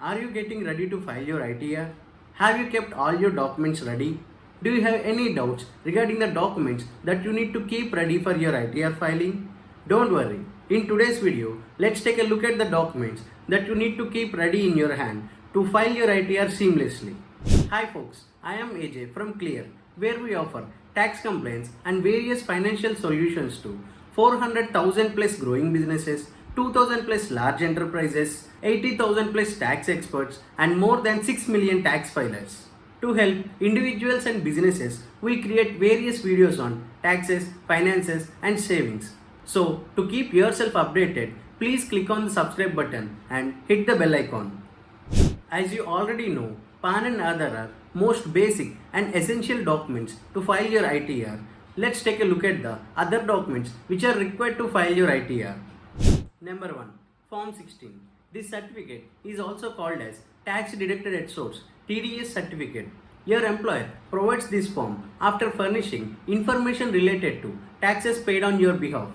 Are you getting ready to file your ITR? Have you kept all your documents ready? Do you have any doubts regarding the documents that you need to keep ready for your ITR filing? Don't worry. In today's video, let's take a look at the documents that you need to keep ready in your hand to file your ITR seamlessly. Hi folks, I am AJ from Clear, where we offer tax compliance and various financial solutions to 400,000 plus growing businesses, 2,000 plus large enterprises, 80,000 plus tax experts, and more than 6 million tax filers. To help individuals and businesses, we create various videos on taxes, finances, and savings. So, to keep yourself updated, please click on the subscribe button and hit the bell icon. As you already know, PAN and Aadhaar are most basic and essential documents to file your ITR. Let's take a look at the other documents which are required to file your ITR. Number 1. Form 16. This certificate is also called as Tax Deducted at Source TDS certificate. Your employer provides this form after furnishing information related to taxes paid on your behalf.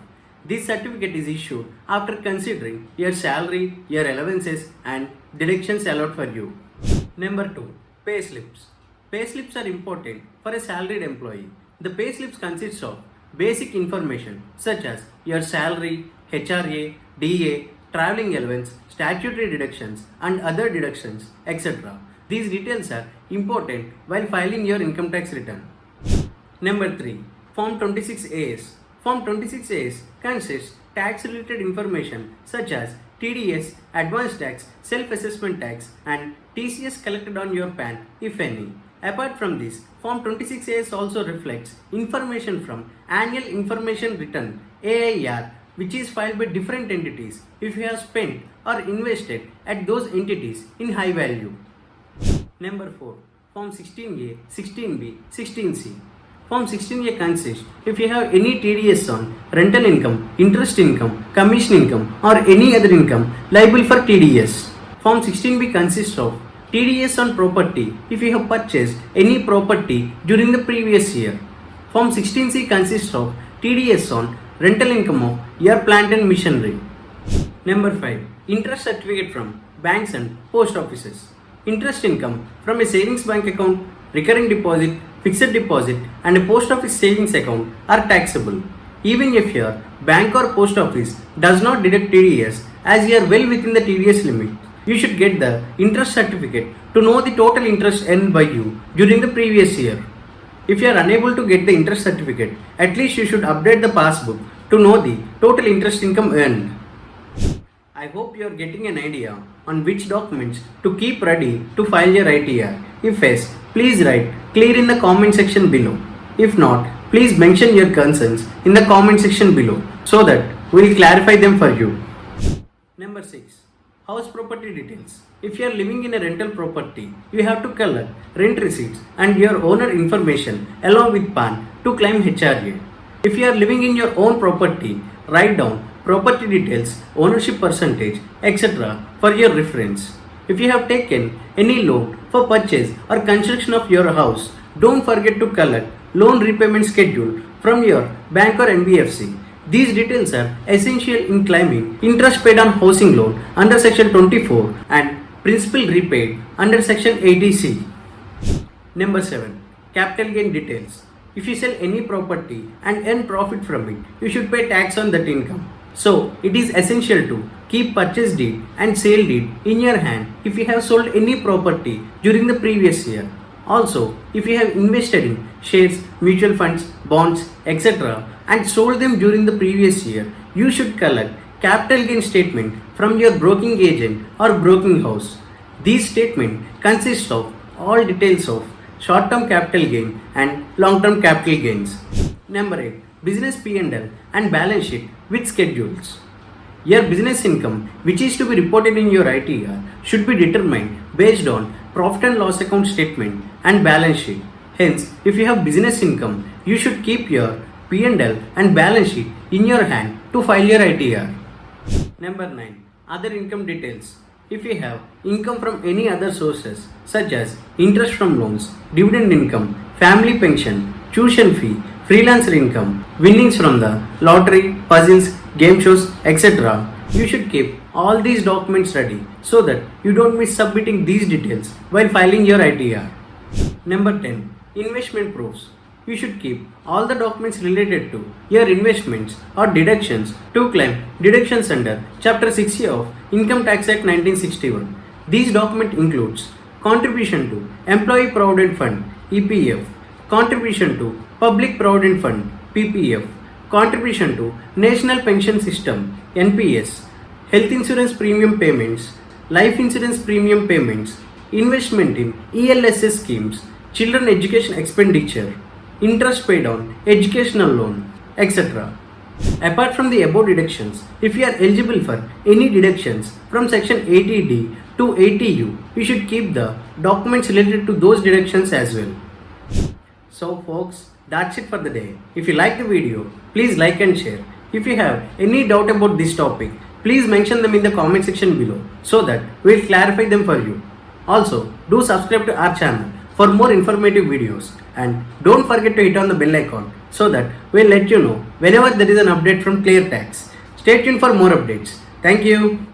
This certificate is issued after considering your salary, your allowances, and deductions allowed for you. Number 2. Payslips. Payslips are important for a salaried employee. The payslips consists of basic information such as your salary, HRA, DA, traveling allowance, statutory deductions, and other deductions, etc. These details are important while filing your income tax return. Number 3. Form 26AS. Form 26AS consists tax-related information such as TDS, advance tax, self-assessment tax, and TCS collected on your PAN, if any. Apart from this, Form 26AS also reflects information from Annual Information Return (AIR), which is filed by different entities if you have spent or invested at those entities in high value. Number 4. Form 16A, 16B, 16C. Form 16A consists if you have any TDS on rental income, interest income, commission income, or any other income liable for TDS. Form 16B consists of TDS on property if you have purchased any property during the previous year. Form 16C consists of TDS on rental income of your plant and machinery. Number 5. Interest certificate from banks and post offices. Interest income from a savings bank account, recurring deposit, fixed deposit, and a post office savings account are taxable. Even if your bank or post office does not deduct TDS, as you are well within the TDS limit, you should get the interest certificate to know the total interest earned by you during the previous year. If you are unable to get the interest certificate, at least you should update the passbook to know the total interest income earned. I hope you are getting an idea on which documents to keep ready to file your ITR. If yes, please write clear in the comment section below. If not, please mention your concerns in the comment section below so that we will clarify them for you. Number 6. House property details. If you are living in a rental property, you have to collect rent receipts and your owner information along with PAN to claim HRA. If you are living in your own property, write down property details, ownership percentage, etc. for your reference. If you have taken any loan for purchase or construction of your house, don't forget to collect loan repayment schedule from your bank or NBFC. These details are essential in claiming interest paid on housing loan under section 24 and principal repaid under section 80C. Number 7. Capital gain details. If you sell any property and earn profit from it, you should pay tax on that income. So, it is essential to keep purchase deed and sale deed in your hand if you have sold any property during the previous year. Also, if you have invested in shares, mutual funds, bonds, etc. and sold them during the previous year, you should collect capital gain statement from your broking agent or broking house. These statement consists of all details of short-term capital gain and long-term capital gains. Number 8. Business P&L and balance sheet with schedules. Your business income, which is to be reported in your ITR, should be determined based on profit and loss account statement and balance sheet. Hence, if you have business income, you should keep your P&L and balance sheet in your hand to file your ITR. Number 9. Other income details. If you have income from any other sources such as interest from loans, dividend income, family pension, tuition fee, freelancer income, winnings from the lottery, puzzles, game shows, etc. You should keep all these documents ready so that you don't miss submitting these details while filing your ITR. Number 10. Investment proofs. You should keep all the documents related to your investments or deductions to claim deductions under Chapter 60 of Income Tax Act 1961. These document includes contribution to Employee Provident Fund EPF, contribution to Public Provident Fund PPF, contribution to National Pension System NPS, health insurance premium payments, life insurance premium payments, investment in ELSS schemes, children education expenditure, interest paid on educational loan, etc. Apart from the above deductions, if you are eligible for any deductions from section 80D to 80U, you should keep the documents related to those deductions as well. So folks, that's it for the day. If you like the video, please like and share. If you have any doubt about this topic, please mention them in the comment section below so that we'll clarify them for you. Also, do subscribe to our channel for more informative videos and don't forget to hit on the bell icon so that we'll let you know whenever there is an update from ClearTax. Stay tuned for more updates. Thank you.